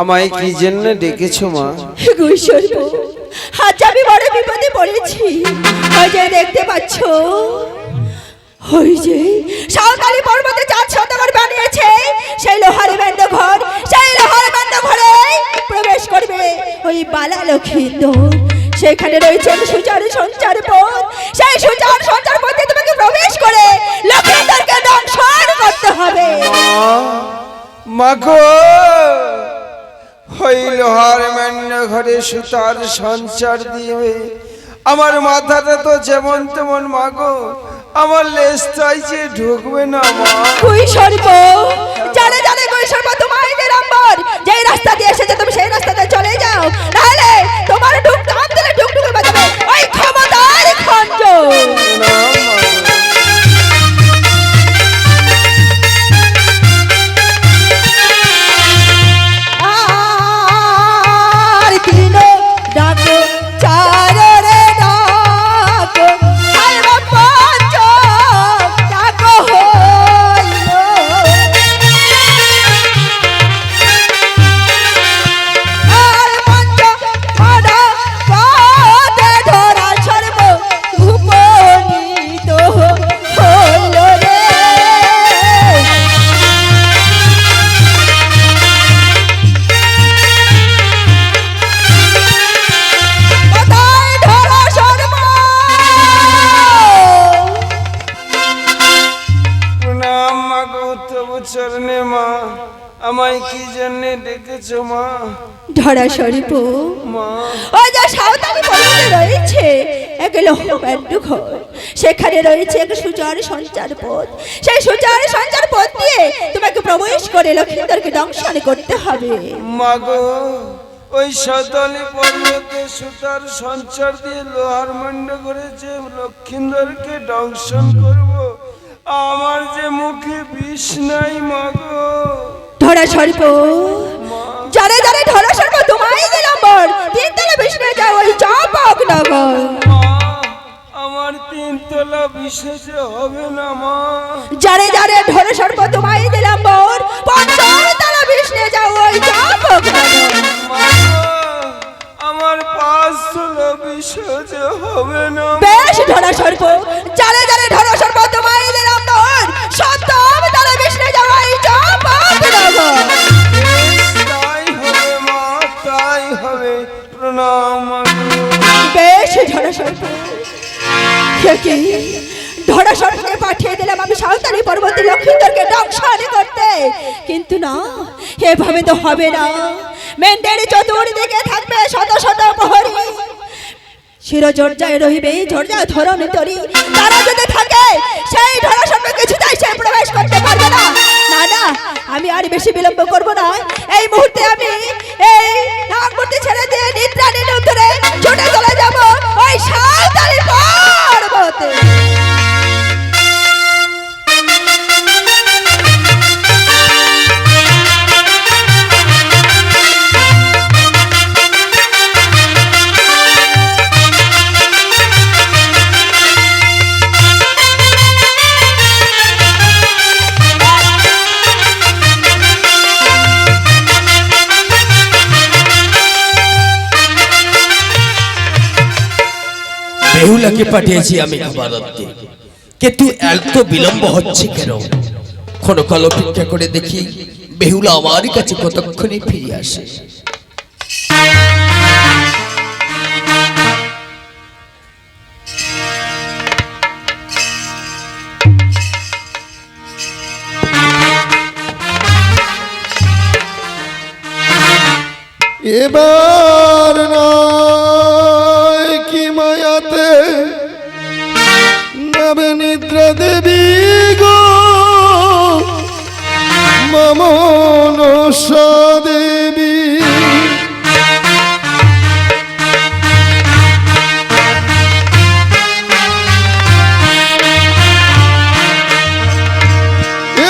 আমায় কি জন্য ডেকেছো মা? আজ আমি বড় বিপদে পড়েছি। ওই যে দেখতে পাচ্ছ, ওই যে সাঁওতালি পর্বতে 4 শতকর বানিয়েছে সেই লোহার বেন্দ ঘর, সেই লোহার বেন্দ ঘরে প্রবেশ করবে ওই বালা লক্ষিন্দর। সেখানে রয়েছে সুচার সঞ্চার পথ, সেই সুচার সঞ্চার পথে তোমাকে প্রবেশ করে লক্ষিন্দরকে দংশন করতে হবে। মাগো, ওই লোহার বেন্দ ঘরে সুতার সঞ্চার দিবে, আমার মাথাটা তো যেমন তেমন মাগো, আমার লেজটাই যে ঢুকবে না মা। কই সর্ব জানে জানে, কই সর্ব তোমায় নিরম্বর, যেই রাস্তা দিয়ে এসেছে তুমি সেই রাস্তাতে চলে যাও, নাহলে তোমার ঢুক টান দিলে ঢুকঢুকে বাজাবে ওই ক্ষমতার খঞ্জ। আর তিন ডাকো চার রে ডাকো, আর পাঁচ ডাকো হইল। আর পঞ্চ মাডা পাতে ধরা সর্ব উপনীত হইল রে। কোথায় ধরা সর্ব? প্রণাম মাগো, তবু চরণে মা, আমায় কি জন্য ডেকেছো মা? ধরা সর্ব মা ওই যে সাঁওতালি পর্বতে রয়েছে এক লোহবেন্দ ঘর, সেখানে রয়েছে এক সুচার সঞ্চার পথ, সেই সুচার সঞ্চার পথ দিয়ে তোমাকে প্রবেশ করে লক্ষিন্দরকে দংশন করতে হবে। মাগো, ওই সাঁওতালি পর্বতে সুতার সঞ্চার দিয়ে লোহার মন্ড করেছে লক্ষিন্দরকে দংশন করব, আমার যে মুখে বিষ নাই মাগো। ধরা সর্ব জানে জানে, ধরা সর্ব তোমায় দিলাম্বর, 3 তলা বিষ্ণু যাও ওই চাপক নগর। মা, আমার 3 তলা বিষে যে হবে না মা। জানে জানে, ধরা সর্ব তোমায় দিলাম্বর, 5 তলা বিষ্ণু যাও ওই চাপক নগর। মাগো, আমার 5 তলা বিষে যে হবে না। বেশ ধরা সর্ব জানে জানে, ধরা সর্ব তোমায় দিলাম্বর, 7 তলা বিষ্ণু যাও ওই চাপক নগর। তাই হবে মা, তাই হবে। প্রণাম মাগো। বেশ ধরা সর্ব, কি ধরা সর্বকে পাঠিয়ে দিলাম আমি সাঁওতালি পর্বতে লক্ষিন্দরকে দংশন করতে, কিন্তু না, এভাবে তো হবে না। মেন্ডের চতুর্দিকে থাকবে শত শত প্রহরী, শিরোজর্জায় রহিবে ঝর্জা ধরন তরি, তারা যদি থাকে সেই ধরা সর্ব কিছুতেই সে প্রবেশ করতে পারবে না। না না, আমি আর বেশি বিলম্ব করব না, এই মুহূর্তে আমি এই নাগমূর্তি ছেড়ে দিয়ে নিদ্রা নিলুম ধরে ছুটে চলে যাব ওই সাঁওতালি পর্বতে। বেহুলাকে পাঠিয়েছি আমি খাবার আনতে, কিন্তু এত বিলম্ব হচ্ছে কেন? ক্ষণকাল অপেক্ষা করে দেখি বেহুলা আমার কাছে কতক্ষণে ফিরে আসে। এবার নয় কি মায়াতে নবে নিদ্রা দেবী গো, মম মনসা দেবী।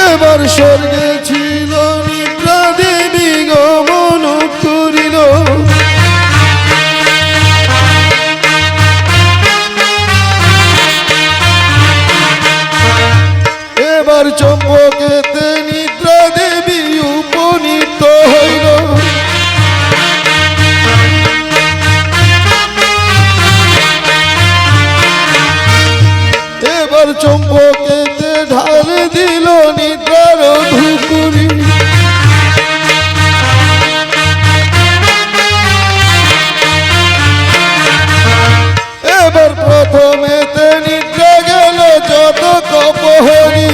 এবার স্বর্গে ছিল নিদ্রা দেবী গমন করিল, চম্পকেতে ঢাল দিল নিদ্রার ধুকুরি। এবার প্রথমেতে নিদ্রা গেল যত কপহরি।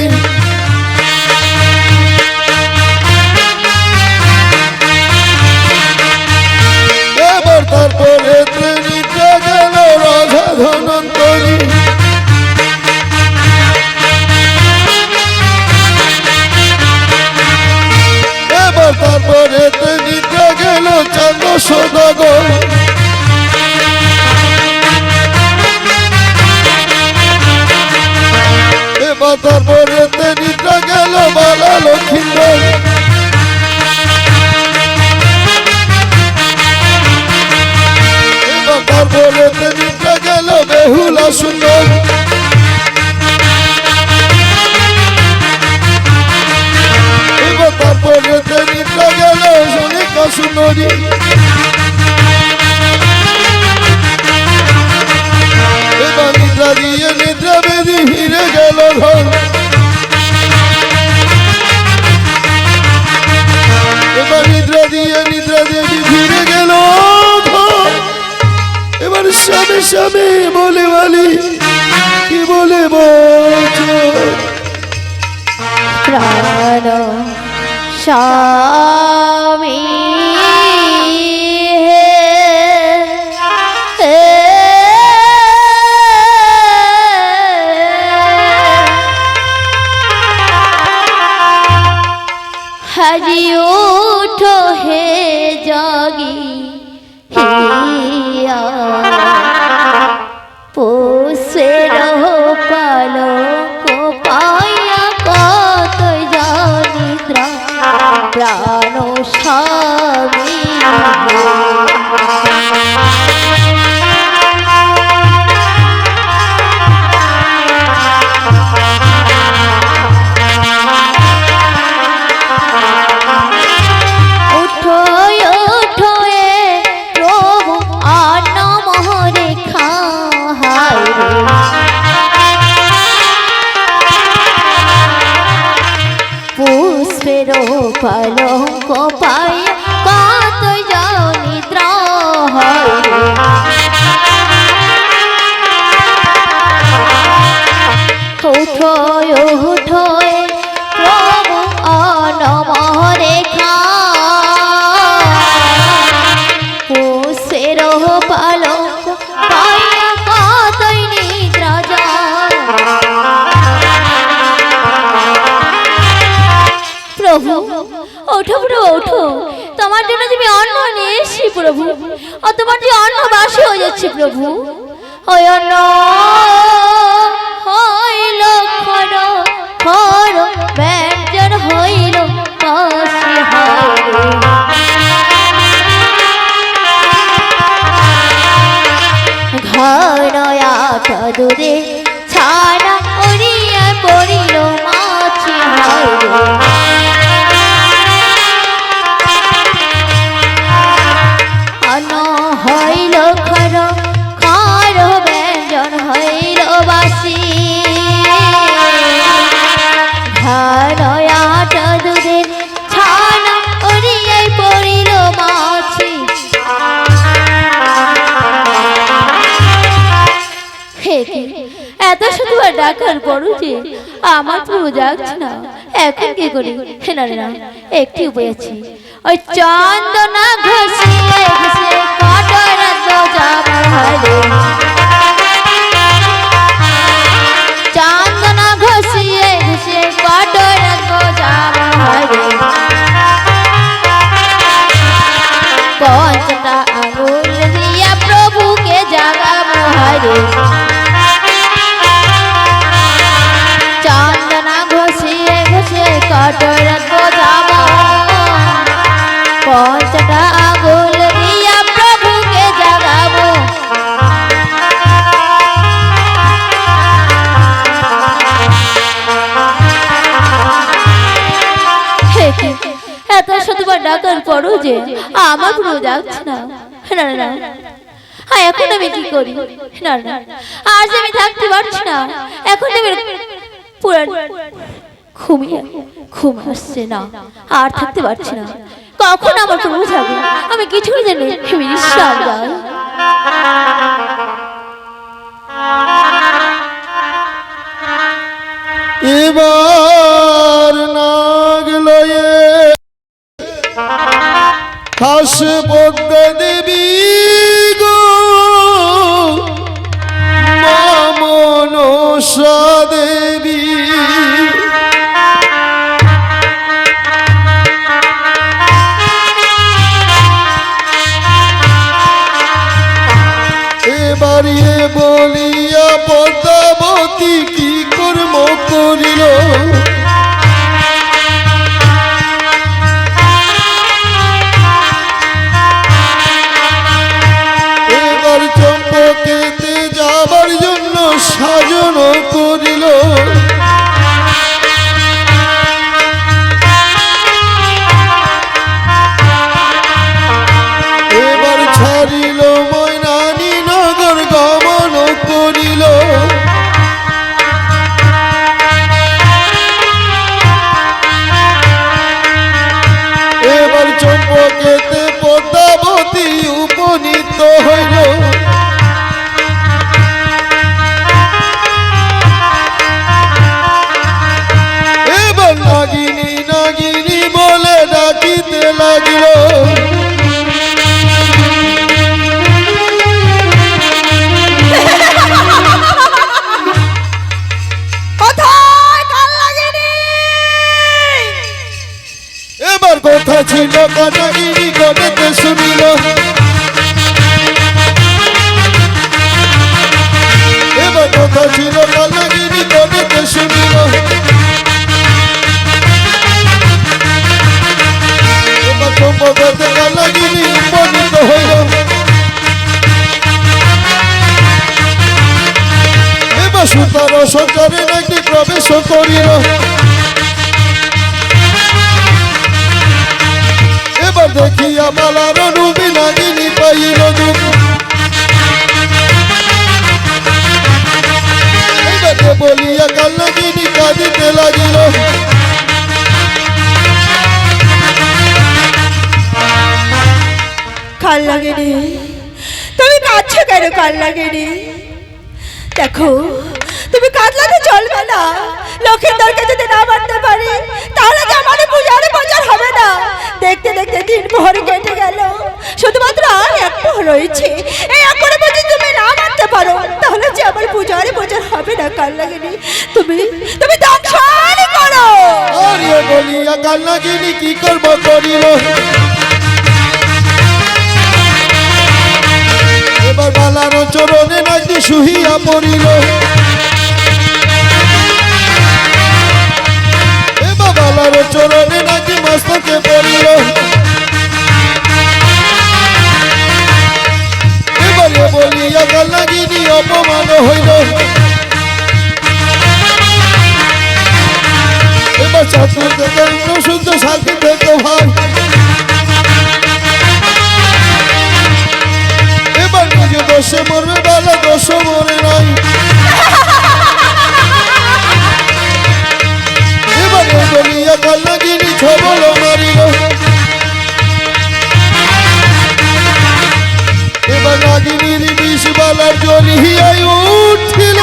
এবার তারপরে নিদ্রা গেল রাধা ধনন্তরী। এবার তারপরে নিদ্রা গেল চন্দ্র সদাগর। এবার তারপরে নিদ্রা গেল বালা লক্ষ্মীন্দর। এবার তারপরে নিদ্রা গেল বেহুলা সুন্দর। এবার তারপরে নিদ্রা গেল সোনিকা সুন্দরী। এবার নিদ্রা দিয়ে নিদ্রা বেদি ফিরে গেল ঘর। এবার নিদ্রা দিয়ে নিদ্রা দেবী ফিরে গেল ঘর। এবার স্বামী স্বামী বলে বলি কি বলে বলছো প্রাণ স্বামী हरि उठो हे जागी हिया पोसे रहो पालो को पाया कत जानिद्रा प्राण स्वामी पलंक पाय कत जानिद्रा उठोय उठोय प्रभु अनम रेखा पुष्पेर पलंक पाय कत निद्रा प्रभु ওঠো প্রভু ওঠো তোমার জন্য আমি অন্ন নিয়ে এসেছি প্রভু ও তোমার যে অন্ন বাসি হয়ে যাচ্ছে প্রভু ওই অন্ন হইল খর খর ব্যঞ্জন হইল বাসি ঘরয়াট দুধে ছানা উড়িয়া পড়িল মাছি হাইরে হইল খর খর ব্যঞ্জন হইল বাসি ঘরয়াট দুধে ছানা উড়িয়াই পড়িল মাছি এত শুধু ডাকার পড়ো যে আমার প্রভু যাচ্ছে না এখন কি করি না না একটি উপায় আছে ওই চন্দনা ঘষিয়ে ঘষিয়ে কটর যাব হরে চন্দনা ঘষিয়ে ঘষিয়ে কটর যাব হরে পঞ্চটা আঙুল দিয়া প্রভুকে জাগাব হরে চন্দনা ঘষিয়ে ঘষিয়ে কটর যাব পঞ্চটা আঙুল দিয়া প্রভুকে জাগাবো এত শতবার ডাকার পরও যে আমার প্রভু যাচ্ছে না না না আর এখন আমি কি করি? না না, আজ আমি থাকতে পারছি না। এখন আমি পুরো ঘুম আসছে না, আর থাকতে পারছি না। কখন আমার প্রভু যাবে আমি কিছুই জানি আমি নিঃশ্বাস যাই। এবার নাগ লয়ে হাস পদ্মা দেবী গো মা মনসা দেবী এবারে বলিয়া পদ্মাবতী কি কর্ম করিল এবার চম্পকেতে যাবার জন্য সাজন করিল এবার ছাড়িল ময়নানী নগর গমন করিল এবার চম্পকেতে পদ্মাবতী উপনীত হইল এবার নাগিনী নাগিনী বলে ডাকিতে লাগিল এবার কথা ছিল কানাগিরি গনেতে শুনিল এবার কথা ছিল কানাগিরি গনেতে শুনিল এবার সম্ভবতে কানাগিরি উপনীত হইল এবার সুতার সঞ্চারে নাকি প্রবেশ করিল এবার দেখিয়া মালার রূপী নাগিনী পাইল দুঃখ এবারে বলিয়া কাল নাগিনী কাঁদিতে লাগিল কাল লাগেনি, তুমি কাঁদছো কেন? কাল লাগেনি, দেখো তুমি কাঁদলাতে চলবে না। লোকের দরকার যদি না মানতে পারি তাহলে তো আমার পূজার হবে না। দেখতে দেখতে দিন ভর কেটে গেল, শুধুমাত্র আর একটু রয়েছে। এই এখনো যদি তুমি না মানতে পারো তাহলে যে আমার পূজার হবে না। কাল লাগেনি, তুমি দংশন করো। আরে বলিয়া কাল নাগিনী কি কর্ম করিল এবার বালার চরণে নাকি শুহিয়া পড়িল এবার বালার চরণে নাকি মস্তকে পড়িল এবারে বলিয়া কাল নাগিনী অপমান হইল এবার চাতুর থেকে শুদ্ধ শান্তি থেকে ভাই এবার নিজে দোষে মরবে বেলা দোষ মরে নাই এবারে বলিয়া কাল নাগিনী ছবল মারিল এবার নাগিনীর বিষ বালার জ্বলিয়াই উঠিল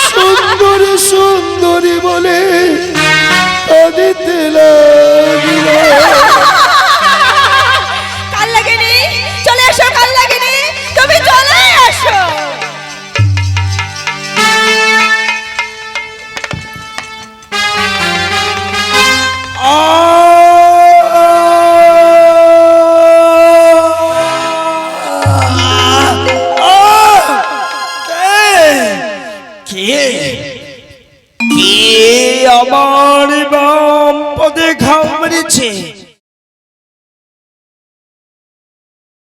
সুন্দরী সুন্দরী বলে কাঁদিতে লাগিল কাল লাগেনি, চলে এসো। কাল লাগেনি, তুমি চলে এসো। কে আমার বাম পদে ঘাম মেরেছে?